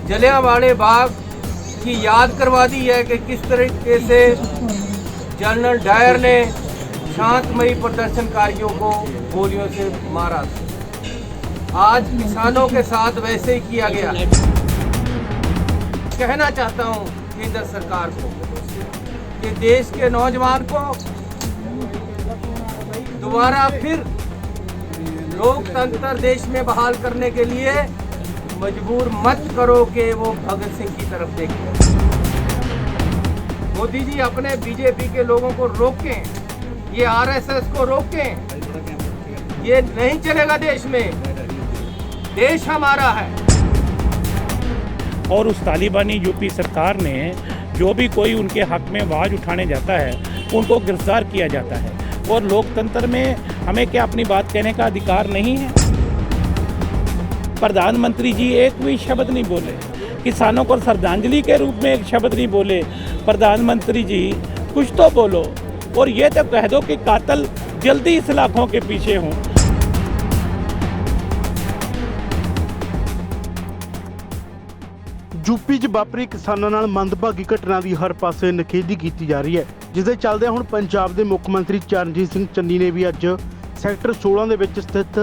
जलियांवाले बाग की याद करवा दी है कि किस तरीके से जनरल डायर ने शांतमयी प्रदर्शनकारियों को गोलियों से मारा था। आज किसानों के साथ वैसे ही किया गया। कहना चाहता हूं केंद्र सरकार को कि देश के नौजवान को दोबारा फिर लोकतंत्र देश में बहाल करने के लिए मजबूर मत करो कि वो भगत सिंह की तरफ देखें। मोदी जी अपने बीजेपी के लोगों को रोकें, ये आरएसएस को रोकें। ये नहीं चलेगा देश में, देश हमारा है। और उस तालिबानी यूपी सरकार ने जो भी कोई उनके हक में आवाज़ उठाने जाता है उनको गिरफ्तार किया जाता है। और लोकतंत्र में हमें क्या अपनी बात कहने का अधिकार नहीं है? प्रधानमंत्री जी एक भी शब्द नहीं बोले, किसानों को श्रद्धांजलि के रूप में एक शब्द नहीं बोले। प्रधानमंत्री जी कुछ तो बोलो, और ये तो कह दो कि कातिल जल्दी इस लाखों के पीछे हों। यूपी 'ਚ ਵਾਪਰੀ ਕਿਸਾਨਾਂ ਨਾਲ ਮੰਦਭਾਗੀ ਘਟਨਾ ਦੀ ਹਰ ਪਾਸੇ ਨਿਖੇਧੀ ਕੀਤੀ ਜਾ ਰਹੀ ਹੈ, ਜਿਸ ਦੇ ਚੱਲਦੇ ਹੁਣ ਪੰਜਾਬ ਦੇ ਮੁੱਖ ਮੰਤਰੀ ਚਰਨਜੀਤ ਸਿੰਘ ਚੰਨੀ ਨੇ ਵੀ ਅੱਜ ਸੈਕਟਰ 16 ਦੇ ਵਿੱਚ ਸਥਿਤ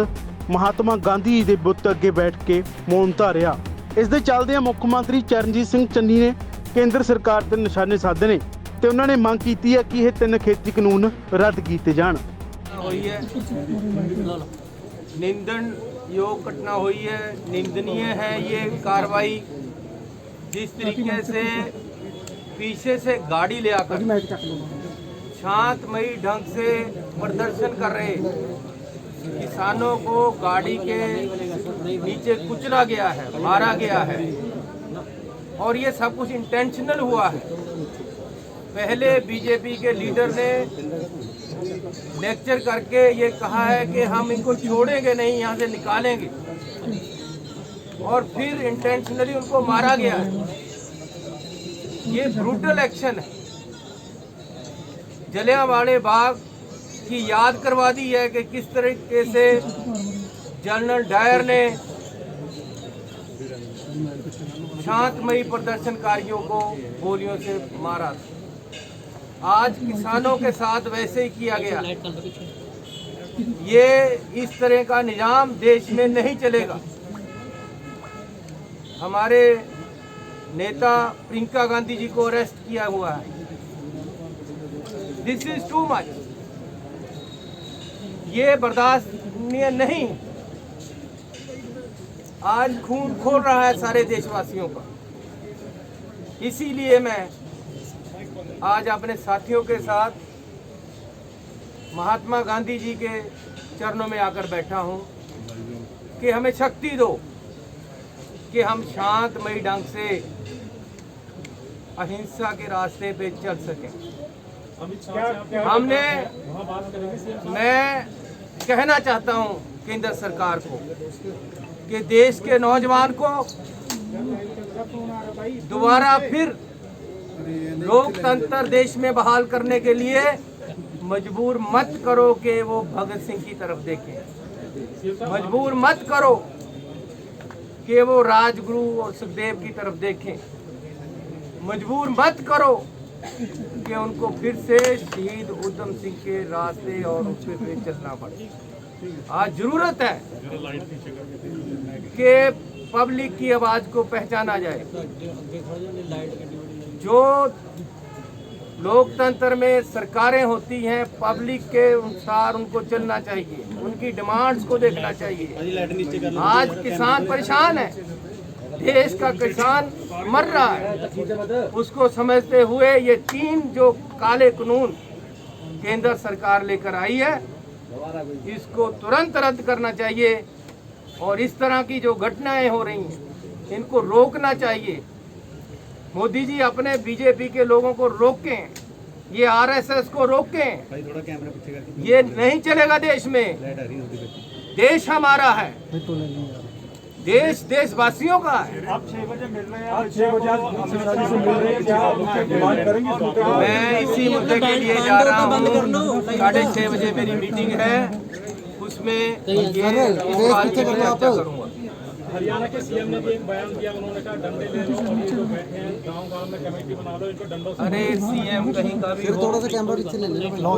ਮਹਾਤਮਾ ਗਾਂਧੀ ਜੀ ਦੇ ਬੁੱਤ ਅੱਗੇ ਬੈਠ ਕੇ ਮੌਨ ਧਾਰਿਆ। ਇਸ ਦੇ ਚੱਲਦੇ ਮੁੱਖ ਮੰਤਰੀ ਚਰਨਜੀਤ ਸਿੰਘ ਚੰਨੀ ਨੇ ਕੇਂਦਰ ਸਰਕਾਰ ਤੇ ਨਿਸ਼ਾਨੇ ਸਾਧੇ ਨੇ ਤੇ ਉਹਨਾਂ ਨੇ ਮੰਗ ਕੀਤੀ ਹੈ ਕਿ ਇਹ 3 ਖੇਤੀ ਕਾਨੂੰਨ ਰੱਦ ਕੀਤੇ ਜਾਣ। निंदनयोग घटना हुई है, निंदनीय है ये कार्रवाई। जिस तरीके से पीछे से गाड़ी ले आकर शांतमयी ढंग से प्रदर्शन कर रहे किसानों को गाड़ी के नीचे कुचला गया है, मारा गया है, और ये सब कुछ इंटेंशनल हुआ है। पहले बीजेपी के लीडर ने लेक्चर करके ये कहा है कि हम इनको छोड़ेंगे नहीं, यहाँ से निकालेंगे, और फिर इंटेंशनली उनको मारा गया है। ये ब्रूटल एक्शन है। जलियांवाले बाग की याद करवा दी है कि किस तरीके से जनरल डायर ने शांतमयी प्रदर्शनकारियों को गोलियों से मारा था। आज किसानों के साथ वैसे ही किया गया। ये इस तरह का निजाम देश में नहीं चलेगा। हमारे नेता प्रियंका गांधी जी को अरेस्ट किया हुआ है। This is too much. ये बर्दाश्तनीय नहीं। आज खून खोल रहा है सारे देशवासियों का। इसीलिए मैं आज अपने साथियों के साथ महात्मा गांधी जी के चरणों में आकर बैठा हूं कि हमें शक्ति दो कि हम शांतमयी ढंग से अहिंसा के रास्ते पे चल सकें। मैं कहना चाहता हूं केंद्र सरकार को कि देश के नौजवान को दोबारा फिर लोकतंत्र देश में बहाल करने के लिए मजबूर मत करो कि वो भगत सिंह की तरफ देखें। मजबूर मत करो कि वो राजगुरु और सुखदेव की तरफ देखें। मजबूर मत करो कि उनको फिर से शहीद उधम सिंह के रास्ते और उस पे चलना पड़े। आज जरूरत है कि पब्लिक की आवाज को पहचाना जाए। जो लोकतंत्र में सरकारें होती हैं, पब्लिक के अनुसार उनको चलना चाहिए, उनकी डिमांड्स को देखना चाहिए। आज किसान परेशान है, देश का किसान मर रहा है। उसको समझते हुए ये 3 जो काले कानून केंद्र सरकार लेकर आई है, इसको तुरंत रद्द करना चाहिए। और इस तरह की जो घटनाएं हो रही हैं, इनको रोकना चाहिए। मोदी जी अपने बीजेपी के लोगों को रोकें, ये आरएसएस को रोकें। ये नहीं चलेगा देश में, देश हमारा है, देश देशवासियों का है। आप 6 बजे मिल रहे हैं, आप 6 बजे से मिल रहे हैं, क्या आप डिमांड करेंगे? मैं इसी मुद्दे के लिए जा रहा हूँ। 6:30 बजे मेरी मीटिंग है, उसमें ये चर्चा करूँगा। हरियाणा के सीएम ने भी एक बयान दिया, उन्होंने कहा डंडे ले लो और ये जो बैठे हैं गांव-गांव में कमेटी बना लो, इनको डंडों से। अरे सीएम कहीं का भी हो,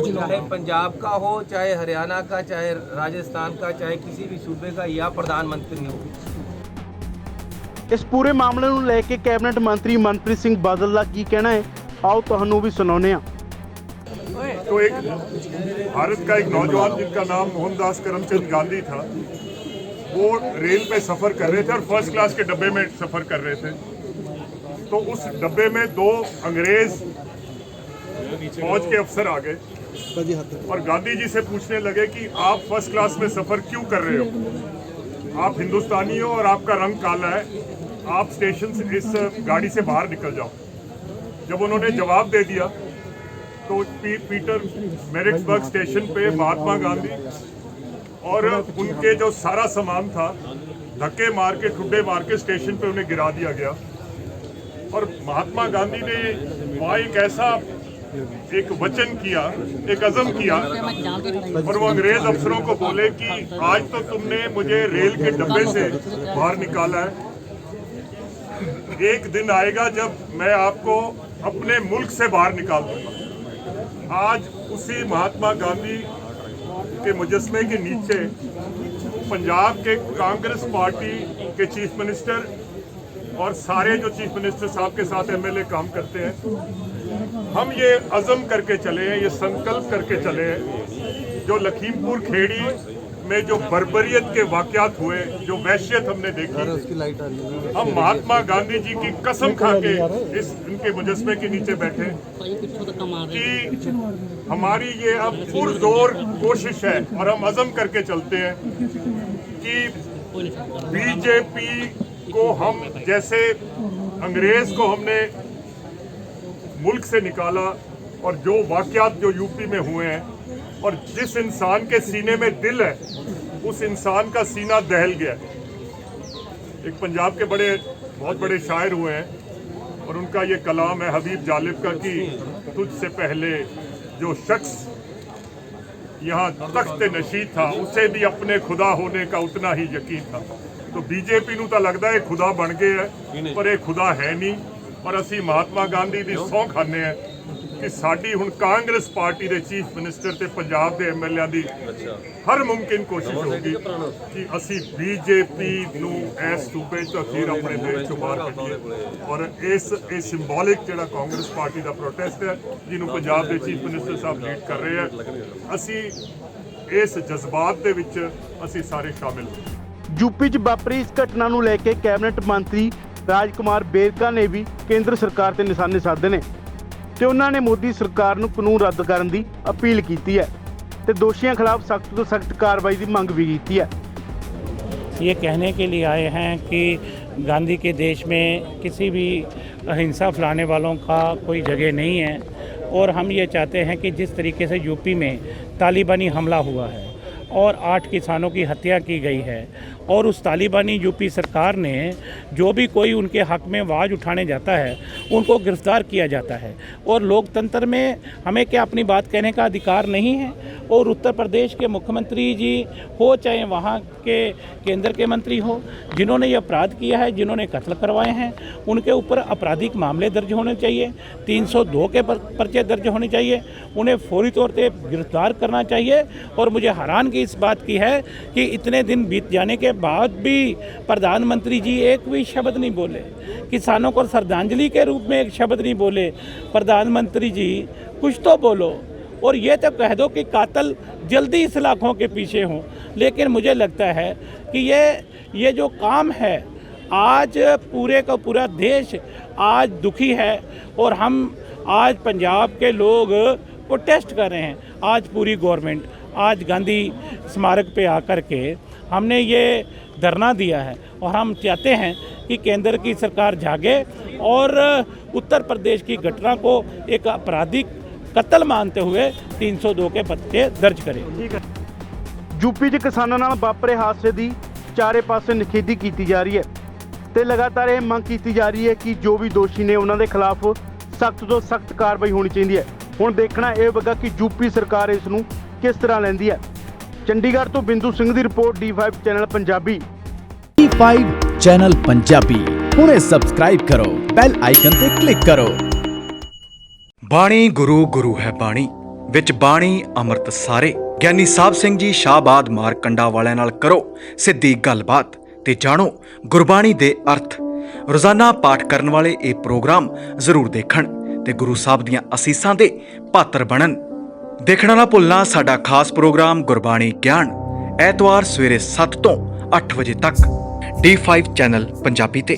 चाहे पंजाब का हो, चाहे हरियाणा का, चाहे राजस्थान का, चाहे किसी भी सूबे का या प्रधानमंत्री हो, ਇਸ ਪੂਰੇ ਮਾਮਲੇ ਨੂੰ ਲੈ ਕੇ ਕੈਬਨਿਟ ਮੰਤਰੀ ਮਨਪ੍ਰੀਤ ਸਿੰਘ ਬਾਦਲ ਦਾ ਕੀ ਕਹਿਣਾ ਹੈ, ਆਓ ਤੁਹਾਨੂੰ ਵੀ ਸੁਣਾਉਂਦੇ ਹਾਂ। तो एक भारत का एक नौजवान जिनका नाम मोहनदास करमचंद गांधी था, वो रेल पे सफ़र कर रहे थे और फर्स्ट क्लास के डब्बे में सफ़र कर रहे थे। तो उस डब्बे में दो अंग्रेज फौज के अफसर आ गए और गांधी जी से पूछने लगे कि आप फर्स्ट क्लास में सफ़र क्यों कर रहे हो, आप हिंदुस्तानी हो और आपका रंग काला है, आप स्टेशन से इस गाड़ी से बाहर निकल जाओ। जब उन्होंने जवाब दे दिया तो पीटर मैरिट्सबर्ग स्टेशन पे महात्मा गांधी और उनके जो सारा सामान था धक्के मार के, ठुड्डे मार के स्टेशन पे उन्हें गिरा दिया गया। और महात्मा गांधी ने वहाँ एक ऐसा एक वचन किया, एक अज़म किया और वो अंग्रेज अफसरों को बोले कि आज तो तुमने मुझे रेल के डब्बे से बाहर निकाला है, एक दिन आएगा जब मैं आपको अपने मुल्क से बाहर निकाल दूंगा। आज उसी महात्मा गांधी के मुजस्मे के नीचे पंजाब के कांग्रेस पार्टी के चीफ मिनिस्टर और सारे जो चीफ मिनिस्टर साहब के साथ एमएलए काम करते हैं, हम ये अज़म करके चले हैं, ये संकल्प करके चले हैं, जो लखीमपुर खेड़ी में जो बर्बरियत के वाक़यात हुए, जो वहशियत हमने देखी, हम महात्मा गांधी जी की कसम खा के इस इनके मुजस्मे के नीचे बैठे कि हमारी ये अब पुरजोर कोशिश है और हम अज़म करके चलते हैं कि बीजेपी को हम जैसे अंग्रेज को हमने मुल्क से निकाला और जो वाक़यात जो यूपी में हुए हैं और जिस इंसान के सीने में दिल है उस इंसान का सीना दहल गया। एक पंजाब के बहुत बड़े शायर हुए हैं और उनका ये कलाम है हबीब जालिब का कि तुझसे पहले जो शख्स यहाँ तख्त नशी था उसे भी अपने खुदा होने का उतना ही यकीन था। तो बीजेपी नूं तां लगदा है खुदा बन गए है पर यह खुदा है नहीं। और असी महात्मा गांधी दी सौं खाने हैं कि साडी हुण कांग्रेस पार्टी दे चीफ मिनिस्टर ते पंजाब दे एमएलए दी हर मुमकिन कोशिश होगी कि असी बीजेपी नूं इस सूबे चों फिर अपने देश चों बाहर कढीए। और इस सिंबॉलिक जिहड़ा कांग्रेस पार्टी का प्रोटेस्ट है जिन्होंने पंजाब के चीफ मिनिस्टर साहब लीड कर रहे हैं, असी इस जज्बात दे विच असी सारे शामिल हों। यूपी च वापरी इस घटना ਨੂੰ ਲੈ ਕੇ ਕੈਬਨਿਟ ਮੰਤਰੀ ਰਾਜਕੁਮਾਰ ਬੇਰਕਾ ਨੇ ਵੀ ਕੇਂਦਰ ਸਰਕਾਰ ਤੇ ਨਿਸ਼ਾਨੇ ਸਾਧੇ ਨੇ ਤੇ ਉਹਨਾਂ ਨੇ ਮੋਦੀ ਸਰਕਾਰ ਨੂੰ ਕਾਨੂੰਨ ਰੱਦ ਕਰਨ ਦੀ ਅਪੀਲ ਕੀਤੀ ਹੈ ਤੇ ਦੋਸ਼ੀਆਂ ਖਿਲਾਫ ਸਖਤ ਤੋਂ ਸਖਤ ਕਾਰਵਾਈ ਦੀ ਮੰਗ ਵੀ ਕੀਤੀ ਹੈ। ये कहने के लिए आए हैं कि गांधी के देश में किसी भी अहिंसा फैलाने वालों का कोई जगह नहीं है और हम ये चाहते हैं कि जिस तरीके से यूपी में तालिबानी हमला हुआ है और 8 किसानों की हत्या की गई है और उस तालिबानी यूपी सरकार ने जो भी कोई उनके हक में आवाज़ उठाने जाता है उनको गिरफ्तार किया जाता है। और लोकतंत्र में हमें क्या अपनी बात कहने का अधिकार नहीं है? और उत्तर प्रदेश के मुख्यमंत्री जी हो चाहे वहाँ के केंद्र के मंत्री हो, जिन्होंने ये अपराध किया है, जिन्होंने कत्ल करवाए हैं, उनके ऊपर आपराधिक मामले दर्ज होने चाहिए, 302 के पर्चे दर्ज होने चाहिए, उन्हें फौरी तौर पर गिरफ्तार करना चाहिए। और मुझे हैरानगी इस बात की है कि इतने दिन बीत जाने के बाद भी प्रधानमंत्री जी एक भी शब्द नहीं बोले, किसानों को श्रद्धांजलि के रूप में एक शब्द नहीं बोले। प्रधानमंत्री जी कुछ तो बोलो और ये तो कह दो कि कातिल जल्दी इस लाखों के पीछे हों। लेकिन मुझे लगता है कि ये जो काम है, आज पूरे का पूरा देश आज दुखी है और हम आज पंजाब के लोग प्रोटेस्ट कर रहे हैं। आज पूरी गवर्नमेंट आज गांधी स्मारक पे आकर के हमने ये धरना दिया है और हम चाहते हैं कि केंद्र की सरकार जागे और उत्तर प्रदेश की घटना को एक आपराधिक कत्ल मानते हुए 302 के पर्चे दर्ज करें। यूपी 'ਚ किसानों नाल वापरे हादसे की चारे पासे निखेधी की जा रही है तो लगातार ये मंग की जा रही है कि जो भी दोषी ने उन्होंने खिलाफ सख्त तो सख्त कार्रवाई होनी चाहिए है। हुण देखना यह होगा कि यूपी सरकार इस नूं किस तरह लैंदी है। चंडीगढ़ तो बिंदु सिंह की report D5 channel Punjabi. D5 channel Punjabi ਹੁਣੇ ਸਬਸਕ੍ਰਾਈਬ ਕਰੋ, ਬੈਲ ਆਈਕਨ ਤੇ ਕਲਿੱਕ ਕਰੋ। ਬਾਣੀ ਗੁਰੂ ਗੁਰੂ ਹੈ ਬਾਣੀ ਵਿੱਚ ਬਾਣੀ ਅੰਮ੍ਰਿਤ ਸਾਰੇ। ਗਿਆਨੀ ਸਾਹਿਬ ਸਿੰਘ ਜੀ ਸ਼ਾਹਬਾਦ ਮਾਰਕੰਡਾ ਵਾਲਿਆਂ ਨਾਲ ਕਰੋ ਸਿੱਧੀ ਗੱਲਬਾਤ ਤੇ ਜਾਣੋ ਗੁਰਬਾਣੀ ਦੇ ਅਰਥ। ਰੋਜ਼ਾਨਾ ਪਾਠ ਕਰਨ ਵਾਲੇ ਇਹ ਪ੍ਰੋਗਰਾਮ ਜ਼ਰੂਰ ਦੇਖਣ ਤੇ ਗੁਰੂ ਸਾਹਿਬ ਦੀਆਂ ਅਸੀਸਾਂ ਦੇ ਪਾਤਰ ਬਣਨ। ਦੇਖਣਾ ਨਾ ਭੁੱਲਣਾ ਸਾਡਾ ਖਾਸ ਪ੍ਰੋਗਰਾਮ ਗੁਰਬਾਣੀ ਗਿਆਨ, ਐਤਵਾਰ ਸਵੇਰੇ 7 ਤੋਂ 8 ਵਜੇ ਤੱਕ D5 ਚੈਨਲ ਪੰਜਾਬੀ ਤੇ।